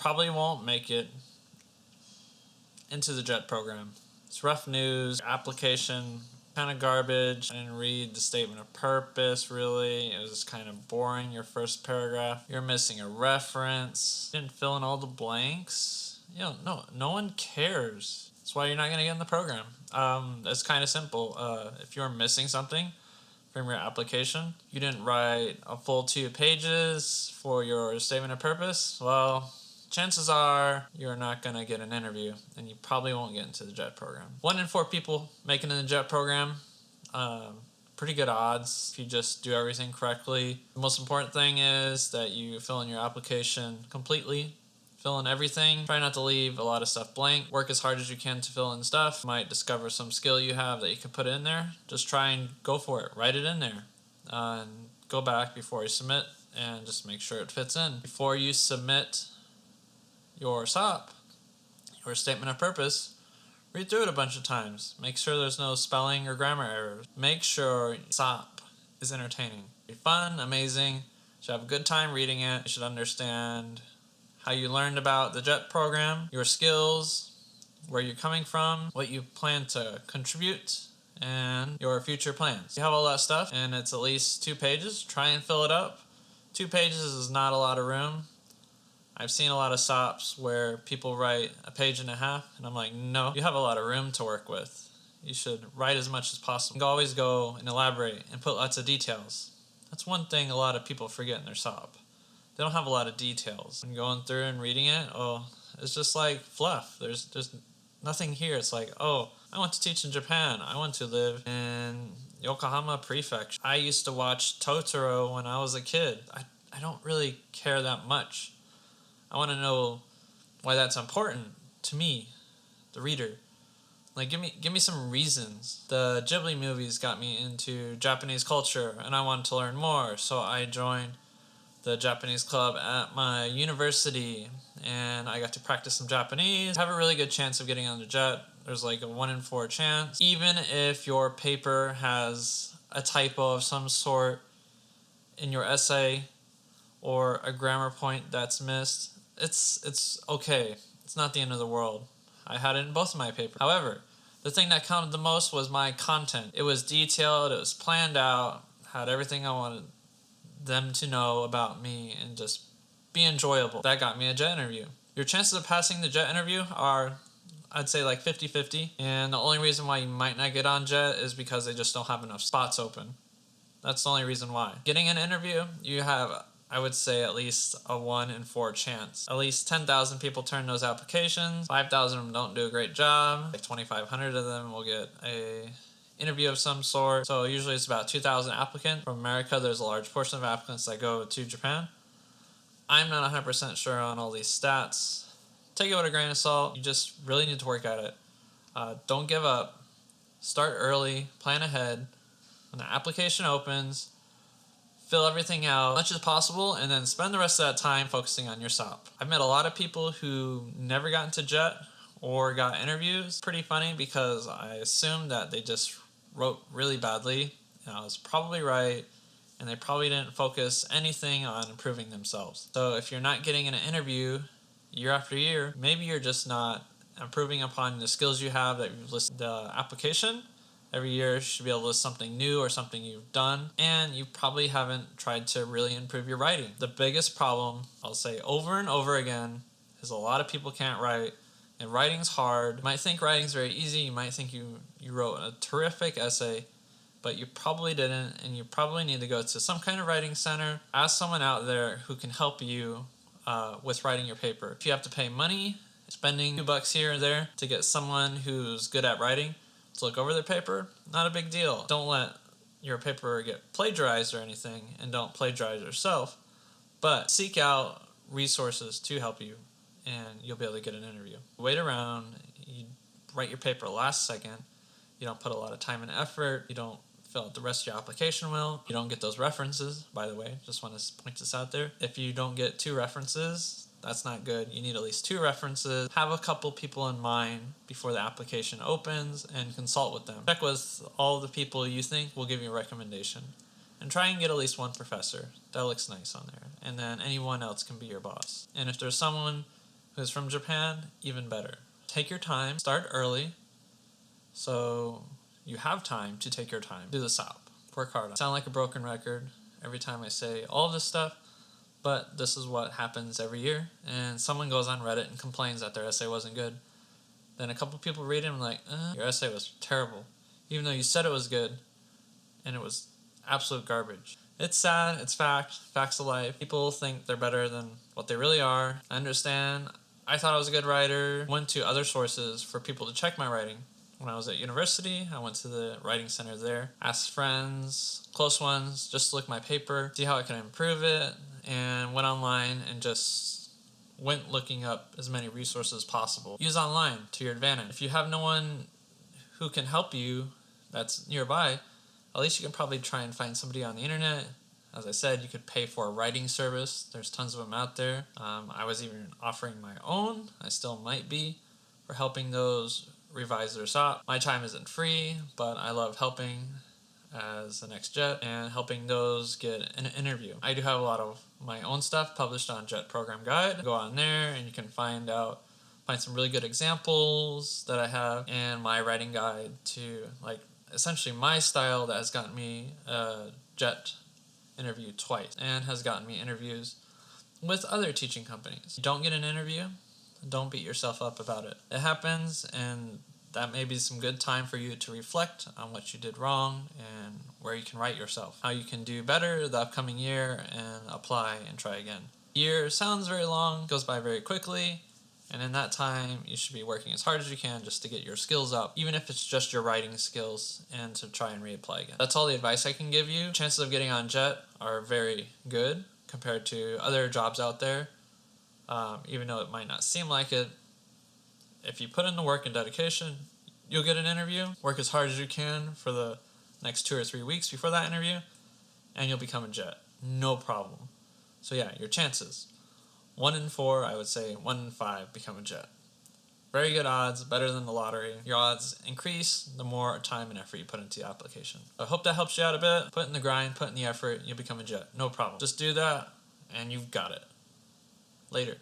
probably won't make it into the JET program. It's rough news. Your application, kind of garbage. I didn't read the statement of purpose, really. It was just kind of boring, your first paragraph. You're missing a reference. You didn't fill in all the blanks. No one cares. That's why you're not going to get in the program. It's kind of simple. If you're missing something from your application, you didn't write a full 2 pages for your statement of purpose, well, chances are you're not going to get an interview, and you probably won't get into the JET program. 1 in 4 people make it in the JET program. Pretty good odds if you just do everything correctly. The most important thing is that you fill in your application completely. Fill in everything. Try not to leave a lot of stuff blank. Work as hard as you can to fill in stuff. You might discover some skill you have that you can put in there. Just try and go for it. Write it in there. And go back before you submit and just make sure it fits in. Before you submit your SOP, your statement of purpose, read through it a bunch of times. Make sure there's no spelling or grammar errors. Make sure SOP is entertaining. Be fun, amazing. You should have a good time reading it. You should understand how you learned about the JET program, your skills, where you're coming from, what you plan to contribute, and your future plans. You have all that stuff, and it's at least 2 pages. Try and fill it up. 2 pages is not a lot of room. I've seen a lot of SOPs where people write a page and a half, and I'm like, no, you have a lot of room to work with. You should write as much as possible. You always go and elaborate and put lots of details. That's one thing a lot of people forget in their SOP. They don't have a lot of details. And going through and reading it, it's just like fluff. There's nothing here. It's like, I went to teach in Japan. I went to live in Yokohama Prefecture. I used to watch Totoro when I was a kid. I don't really care that much. I want to know why that's important to me, the reader. Like, give me some reasons. The Ghibli movies got me into Japanese culture, and I wanted to learn more, so I joined the Japanese club at my university, and I got to practice some Japanese. I have a really good chance of getting on the JET. There's like a 1 in 4 chance. Even if your paper has a typo of some sort in your essay or a grammar point that's missed, it's okay. It's not the end of the world. I had it in both of my papers. However, the thing that counted the most was my content. It was detailed, it was planned out, had everything I wanted them to know about me, and just be enjoyable. That got me a JET interview. Your chances of passing the JET interview are, I'd say, like 50-50, and the only reason why you might not get on JET is because they just don't have enough spots open. That's the only reason why. Getting an interview, you have, I would say, at least a 1 in 4 chance. At least 10,000 people turn those applications. 5,000 of them don't do a great job. Like 2,500 of them will get a interview of some sort. So usually it's about 2,000 applicants. From America, there's a large portion of applicants that go to Japan. I'm not 100% sure on all these stats. Take it with a grain of salt. You just really need to work at it. Don't give up. Start early. Plan ahead. When the application opens, fill everything out as much as possible, and then spend the rest of that time focusing on your SOP. I've met a lot of people who never got into JET or got interviews. Pretty funny because I assumed that they just wrote really badly, and I was probably right, and they probably didn't focus anything on improving themselves. So if you're not getting an interview year after year, maybe you're just not improving upon the skills you have that you've listed. The application every year should be able to list something new or something you've done, and you probably haven't tried to really improve your writing. The biggest problem, I'll say over and over again, is a lot of people can't write, and writing's hard. You might think writing's very easy. You might think you wrote a terrific essay, but you probably didn't, and you probably need to go to some kind of writing center. Ask someone out there who can help you with writing your paper. If you have to pay money, spending $2 here or there to get someone who's good at writing to look over their paper, not a big deal. Don't let your paper get plagiarized or anything, and don't plagiarize yourself, but seek out resources to help you, and you'll be able to get an interview. Wait around, you write your paper last second, you don't put a lot of time and effort, you don't fill out the rest of your application well, you don't get those references, by the way, just want to point this out there. If you don't get 2 references, that's not good. You need at least 2 references. Have a couple people in mind before the application opens and consult with them. Check with all the people you think will give you a recommendation. And try and get at least 1 professor. That looks nice on there. And then anyone else can be your boss. And if there's someone who's from Japan, even better. Take your time, start early, so you have time to take your time. Do the SOP. Work hard on it. Sound like a broken record every time I say all of this stuff, but this is what happens every year. And someone goes on Reddit and complains that their essay wasn't good. Then a couple people read it and like, your essay was terrible, even though you said it was good, and it was absolute garbage. It's sad, it's fact, facts of life. People think they're better than what they really are. I understand. I thought I was a good writer. Went to other sources for people to check my writing. When I was at university, I went to the writing center there, asked friends, close ones, just to look at my paper, see how I could improve it, and went online and just went looking up as many resources as possible. Use online to your advantage. If you have no one who can help you that's nearby, at least you can probably try and find somebody on the internet. As I said, you could pay for a writing service. There's tons of them out there. I was even offering my own. I still might be, for helping those revise their SOP. My time isn't free, but I love helping as the next Jet and helping those get an interview. I do have a lot of my own stuff published on Jet Program Guide. Go on there and you can find some really good examples that I have, and my writing guide to essentially my style that has gotten me a Jet interview twice and has gotten me interviews with other teaching companies. You don't get an interview, don't beat yourself up about it. It happens, and that may be some good time for you to reflect on what you did wrong and where you can right yourself, how you can do better the upcoming year and apply and try again. Year sounds very long, goes by very quickly, and in that time you should be working as hard as you can just to get your skills up, even if it's just your writing skills, and to try and reapply again. That's all the advice I can give you. Chances of getting on Jet are very good compared to other jobs out there. Even though it might not seem like it, if you put in the work and dedication, you'll get an interview. Work as hard as you can for the next 2 or 3 weeks before that interview, and you'll become a Jet. No problem. So yeah, your chances. 1 in 4, I would say 1 in 5 become a Jet. Very good odds, better than the lottery. Your odds increase the more time and effort you put into the application. I hope that helps you out a bit. Put in the grind, put in the effort, you'll become a Jet. No problem. Just do that, and you've got it. Later.